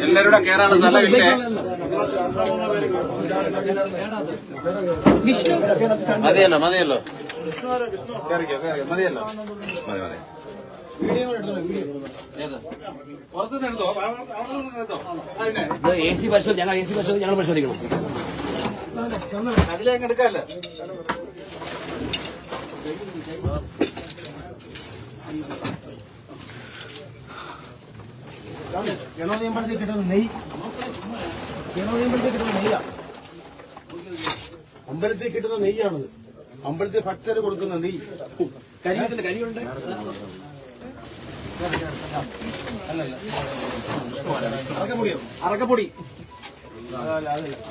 എല്ലാവരുടെ കയറാണ് സ്ഥലം ഇല്ലേ? മതിയല്ലോ മതിയല്ലോ മതിയല്ലോ AC പരിശോധന ഞങ്ങൾ പരിശോധിക്കണം. അതിലേക്ക് എടുക്കാല്ലോ. ഗണോദയമ്പലത്തിൽ കിട്ടുന്ന നെയ്യ്, ഗണോദയമ്പലത്തിൽ കിട്ടുന്ന നെയ്യാ, അമ്പലത്തിൽ കിട്ടുന്ന നെയ്യാണത്. അമ്പലത്തിൽ ഭക്തർ കൊടുക്കുന്ന നെയ്യ്. കരിയുണ്ട്, കരിയുണ്ട്. അറക്കപ്പൊടി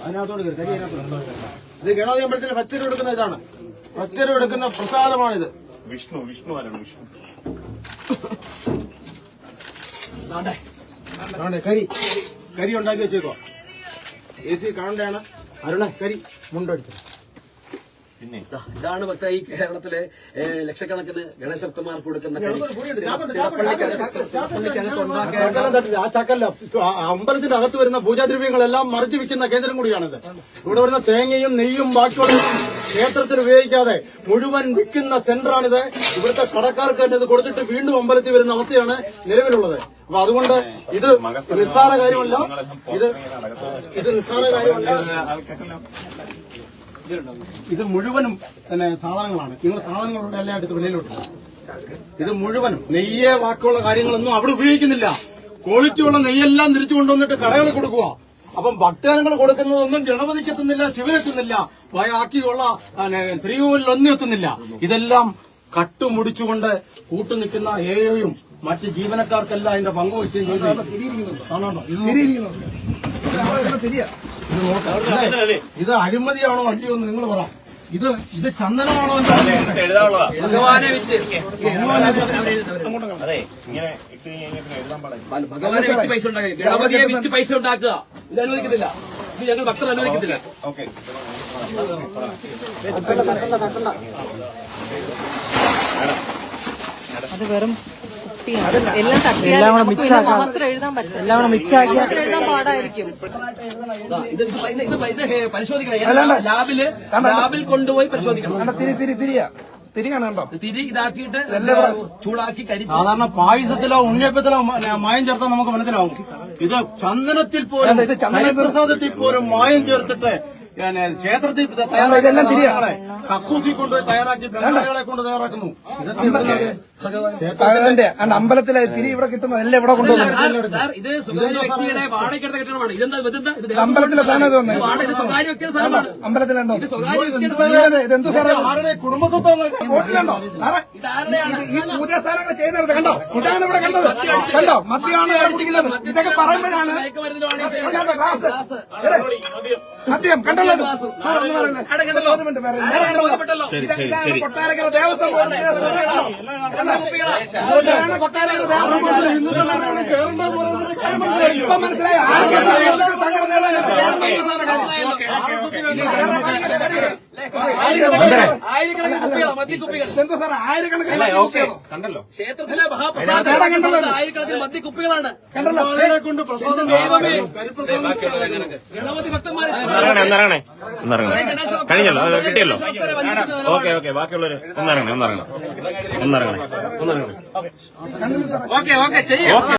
അതിനകത്തോട് കയറി, കരി അതിനകത്തോട്. ഇത് ഗണോദയമ്പലത്തിൽ ഭക്തർ കൊടുക്കുന്ന ഇതാണ്, ഭക്തർ കൊടുക്കുന്ന പ്രസാദമാണിത്. വിഷ്ണു ആരാണ്? വിഷ്ണു കരി ഉണ്ടാക്കി വെച്ചേക്കോ. AC കാണണ്ടാണ്. അരുണ കരി മുണ്ടടിച്ചു. പിന്നെ ഇതാണ് ഭക്ത ഈ കേരളത്തിലെ ലക്ഷക്കണക്കിന് ഗണേശഭക്തന്മാർക്ക് കൊടുക്കുന്ന ആ ചക്കല്ല, അമ്പലത്തിന്റെ അകത്ത് വരുന്ന പൂജാദ്രവ്യങ്ങളെല്ലാം മറിച്ച് വിൽക്കുന്ന കേന്ദ്രം കൂടിയാണിത്. ഇവിടെ വരുന്ന തേങ്ങയും നെയ്യും ബാക്കിയുള്ള ക്ഷേത്രത്തിൽ ഉപയോഗിക്കാതെ മുഴുവൻ വിൽക്കുന്ന സെന്ററാണിത്. ഇവിടുത്തെ കടക്കാർക്ക് തന്നെ ഇത് കൊടുത്തിട്ട് വീണ്ടും അമ്പലത്തിൽ വരുന്ന അവസ്ഥയാണ് നിലവിലുള്ളത്. അപ്പൊ അതുകൊണ്ട് ഇത് നിസ്സാര കാര്യമല്ല, ഇത് നിസ്സാര കാര്യമല്ല. ഇത് മുഴുവനും തന്നെ സാധനങ്ങളാണ്. നിങ്ങൾ സാധനങ്ങളുടെ എല്ലാം എടുത്ത് വെളിയിലോട്ട്. ഇത് മുഴുവനും നെയ്യേ ബാക്കിയുള്ള കാര്യങ്ങളൊന്നും അവിടെ ഉപയോഗിക്കുന്നില്ല. ക്വാളിറ്റിയുള്ള നെയ്യെല്ലാം തിരിച്ചു കൊണ്ടുവന്നിട്ട് കടകളിൽ കൊടുക്കുക. അപ്പം ഭക്തജനങ്ങൾ കൊടുക്കുന്നതൊന്നും ഗണപതിക്ക് എത്തുന്നില്ല, ശിവനെത്തുന്നില്ല, ബാക്കിയുള്ള ശ്രീകോവിലൊന്നും എത്തുന്നില്ല. ഇതെല്ലാം കട്ടുമുടിച്ചുകൊണ്ട് കൂട്ടുനിൽക്കുന്ന ഏയും മറ്റ് ജീവനക്കാർക്കെല്ലാം അതിന്റെ പങ്കുവെച്ച് ഇത് അഴിമതിയാണോ അല്ലയോ എന്ന് നിങ്ങൾ പറ. ഇത് ചന്ദനമാണോ ഭഗവാനെ വിറ്റ് പൈസ ഉണ്ടാക്കുക, ഗണപതിയെ വിറ്റ് പൈസ ഉണ്ടാക്കുക. ഇത് അനുവദിക്കുന്നില്ല. ഇത് ഞങ്ങൾ ഭക്തർ അനുവദിക്കുന്നില്ല. അത് വെറും എല്ലാം തട്ടിയാൽ മഹസ്രം എഴുതാൻ പറ്റില്ല. മഹസ്രം എഴുതാൻ പാടായിരിക്കും. ഇത് പരിശോധിക്കണം. ലാബിൽ കൊണ്ടുപോയി പരിശോധിക്കണം. തിരി ഇതാക്കിയിട്ട് ചൂടാക്കി കരിച്ച്. സാധാരണ പായസത്തിലോ ഉണ്ണിയപ്പത്തിലോ മായം ചേർത്താൽ നമുക്ക് മനസ്സിലാവും. ഇത് ചന്ദനത്തിൽ പോലും, പ്രസാദത്തിൽ പോലും മായം ചേർത്തിട്ട് ക്ഷേത്രത്തിൽ തയ്യാറാക്കി കക്കൂസി കൊണ്ടുപോയി തയ്യാറാക്കി ബംഗാളികളെ കൊണ്ട് തയ്യാറാക്കുന്നു. അമ്പലത്തിലെ തിരി ഇവിടെ കിട്ടുന്നത് എല്ലാം ഇവിടെ കൊണ്ടുപോകുന്നു. ഇത് സ്വകാര്യ വ്യക്തിയുടെ വാടകയ്ക്കെടുത്ത കെട്ടിടമാണ്. ഇതെന്താ അമ്പലത്തിലെ സാധനം ഇത് സ്വകാര്യ വ്യക്തിയുടെ സ്ഥലമാണ്. അമ്പലത്തിലുണ്ടോ? ആരുടെ കുടുംബത്വം ഈ പൂജാസ്ഥാനങ്ങൾ ചെയ്യുന്നത് കണ്ടോ? ഇതാണ് ഇവിടെ കണ്ടത്. കണ്ടോ? മദ്യമാണ് കുടിക്കുന്നത്. ഇതൊക്കെ പറയുമ്പോഴാണ് മദ്യം കണ്ടല്ലോ. കൊട്ടാരക്കര ദേവസ്വം മനസ്സിലായി. കണ്ടല്ലോ ക്ഷേത്രത്തിലെ മഹാപ്രസാദം ആയിരക്കണക്കിന് മദ്യക്കുപ്പികളാണ്. കണ്ടല്ലോ ഗണപതി ഭക്തന്മാരെ കഴിഞ്ഞല്ലോ, കിട്ടിയല്ലോ. ഓക്കെ ബാക്കിയുള്ളവര് ഒന്നിറങ്ങണേ. ഓക്കെ ചെയ്യാം.